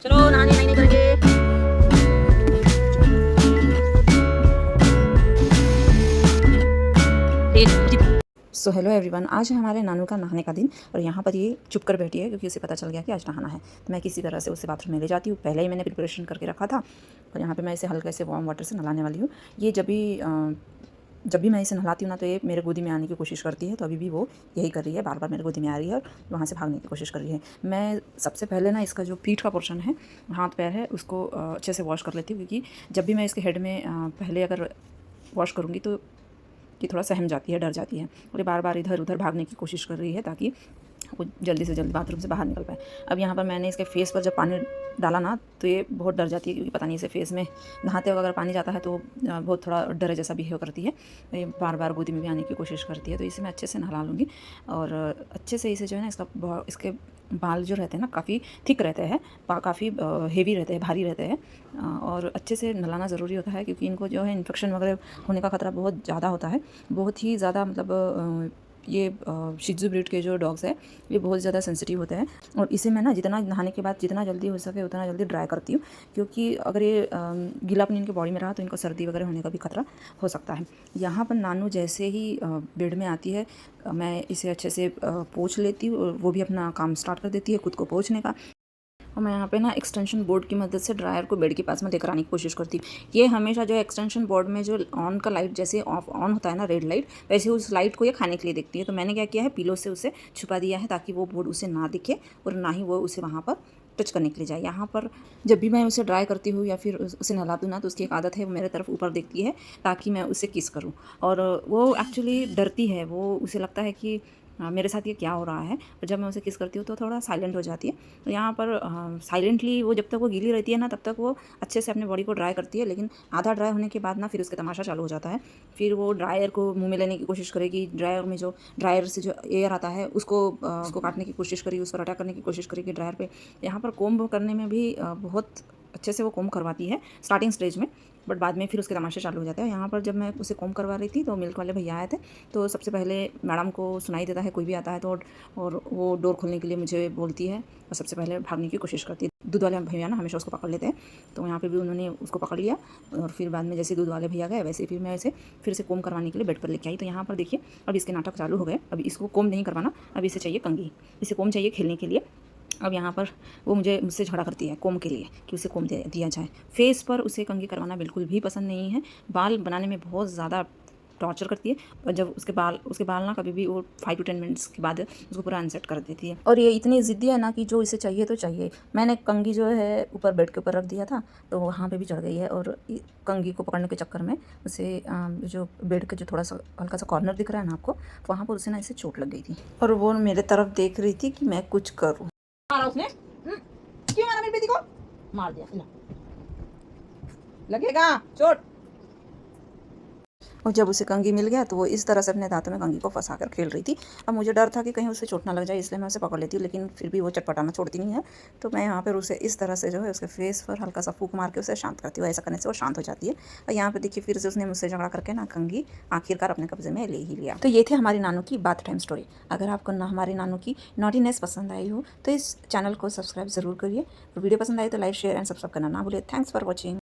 चलो नहाने नहीं करेंगे। सो हेलो एवरीवन, आज है हमारे नानू का नहाने का दिन और यहाँ पर ये चुप कर बैठी है क्योंकि उसे पता चल गया कि आज नहाना है। तो मैं किसी तरह से उसे बाथरूम में ले जाती हूँ। पहले ही मैंने प्रिपरेशन करके रखा था और यहाँ पे मैं इसे हल्के से वार्म वाटर से नहलाने वाली हूँ। ये जब भी मैं इसे नहलाती हूँ ना तो ये मेरे गोदी में आने की कोशिश करती है। तो अभी भी वो यही कर रही है, बार बार मेरे गोदी में आ रही है और वहाँ से भागने की कोशिश कर रही है। मैं सबसे पहले ना इसका जो पीठ का पोर्शन है, हाथ पैर है, उसको अच्छे से वॉश कर लेती हूँ क्योंकि जब भी मैं इसके हेड में पहले अगर वॉश करूँगी तो कि थोड़ा सहम जाती है, डर जाती है और ये बार बार इधर उधर भागने की कोशिश कर रही है ताकि वो जल्दी से जल्दी बाथरूम से बाहर निकल पाए। अब यहाँ पर मैंने इसके फेस पर जब पानी डाला ना तो ये बहुत डर जाती है क्योंकि पता नहीं इसे फेस में नहाते वक्त अगर पानी जाता है तो बहुत थोड़ा डरे जैसा बिहेव करती है। ये बार बार गोदी में भी आने की कोशिश करती है। तो इसे मैं अच्छे से नहला लूँगी और अच्छे से इसे जो है ना इसके बाल जो रहते हैं ना काफ़ी थिक रहते हैं, काफ़ी हेवी रहते हैं, भारी रहते हैं और अच्छे से नहलाना ज़रूरी होता है क्योंकि इनको जो है इन्फेक्शन वगैरह होने का ख़तरा बहुत ज़्यादा होता है, बहुत ही ज़्यादा। मतलब ये शिज़ू ब्रीड के जो डॉग्स है ये बहुत ज़्यादा सेंसिटिव होते हैं और इसे मैं ना जितना नहाने के बाद जितना जल्दी हो सके उतना जल्दी ड्राई करती हूँ क्योंकि अगर ये गीलापन इनके बॉडी में रहा तो इनको सर्दी वगैरह होने का भी खतरा हो सकता है। यहाँ पर नानू जैसे ही बेड में आती है मैं इसे अच्छे से पोंछ लेती हूँ और वो भी अपना काम स्टार्ट कर देती है खुद को पोंछने का। और मैं यहाँ पे ना एक्सटेंशन बोर्ड की मदद से ड्रायर को बेड के पास में लेकर आने की कोशिश करती हूँ। ये हमेशा जो एक्सटेंशन बोर्ड में जो ऑन का लाइट जैसे ऑफ ऑन होता है ना, रेड लाइट, वैसे उस लाइट को ये खाने के लिए देखती है। तो मैंने क्या किया है, पिलो से उसे छुपा दिया है ताकि वो बोर्ड उसे ना दिखे और ना ही वो उसे वहाँ पर टच करने के लिए जाए। यहाँ पर जब भी मैं उसे ड्राई करती हूँ या फिर उसे नहलाती हूँ ना तो उसकी एक आदत है, वो मेरे तरफ ऊपर देखती है ताकि मैं उसे किस करूँ। और वो एक्चुअली डरती है, वो उसे लगता है कि मेरे साथ ये क्या हो रहा है। और जब मैं उसे किस करती हूँ तो थोड़ा साइलेंट हो जाती है। तो यहाँ पर साइलेंटली वो जब तक वो गीली रहती है ना तब तक वो अच्छे से अपने बॉडी को ड्राई करती है, लेकिन आधा ड्राई होने के बाद ना फिर उसका तमाशा चालू हो जाता है। फिर वो ड्रायर को मुंह में लेने की कोशिश करेगी, ड्रायर में जो ड्रायर से जो एयर आता है उसको काटने की कोशिश करेगी, उस पर अटैक करने की कोशिश करेगी ड्रायर पे। यहाँ पर कोम्ब करने में भी बहुत अच्छे से वो कोम्ब करवाती है स्टार्टिंग स्टेज में, बट बाद में फिर उसके तमाशे चालू हो जाते हैं। यहाँ पर जब मैं उसे कोम्ब करवा रही थी तो मिल्क वाले भैया आए थे। तो सबसे पहले मैडम को सुनाई देता है कोई भी आता है तो, और वो डोर खोलने के लिए मुझे बोलती है और सबसे पहले भागने की कोशिश करती है। दूध वाले भैया ना हमेशा उसको पकड़ लेते हैं, तो यहाँ पे भी उन्होंने उसको पकड़ लिया और फिर बाद में जैसे दूध वाले भैया गए वैसे फिर मैं इसे फिर से कोम्ब करवाने के लिए बेड पर लेके आई। तो यहाँ पर देखिए अब इसके नाटक चालू हो गए। अभी इसको कोम्ब नहीं करवाना, अब इसे चाहिए कंघी, इसे कोम्ब चाहिए खेलने के लिए। अब यहाँ पर वो मुझसे झगड़ा करती है कोम के लिए कि उसे कोम दिया जाए। फेस पर उसे कंघी करवाना बिल्कुल भी पसंद नहीं है, बाल बनाने में बहुत ज़्यादा टॉर्चर करती है और जब उसके बाल ना कभी भी वो 5 to 10 मिनट्स के बाद उसको पूरा अनसेट कर देती है। और ये इतनी ज़िद्दी है ना कि जो इसे चाहिए तो चाहिए। मैंने कंघी जो है ऊपर बेड के ऊपर रख दिया था तो वहाँ पे भी चढ़ गई है और कंघी को पकड़ने के चक्कर में उसे जो बेड का जो थोड़ा सा हल्का सा कॉर्नर दिख रहा है ना आपको, वहाँ पर उसे ना इसे चोट लग गई थी और वो मेरे तरफ देख रही थी कि मैं कुछ करूँ। मारा उसने। क्यों मारा मेरी बेटी को? मार दिया ना, लगेगा चोट। और जब उसे कंघी मिल गया तो वो इस तरह से अपने दांतों में कंघी को फंसा कर खेल रही थी। अब मुझे डर था कि कहीं उसे चोट ना लग जाए, इसलिए मैं उसे पकड़ लेती हूँ, लेकिन फिर भी वो चटपटाना छोड़ती नहीं है। तो मैं यहाँ पर उसे इस तरह से जो है उसके फेस पर हल्का सा फूंक मार के उसे शांत करती हूँ। ऐसा करने से वो शांत हो जाती है। और यहाँ पर देखिए फिर से उसने मुझसे झगड़ा करके ना कंघी आखिरकार अपने कब्जे में ले ही लिया। तो ये थे हमारी नानू की बात टाइम स्टोरी। अगर आपको ना हमारी नानू की नॉटीनेस पसंद आई हो तो इस चैनल को सब्सक्राइब ज़रूर करिए। वीडियो पसंद आई तो लाइक शेयर एंड सब्सक्राइब करना ना भूलिए। Thanks for watching.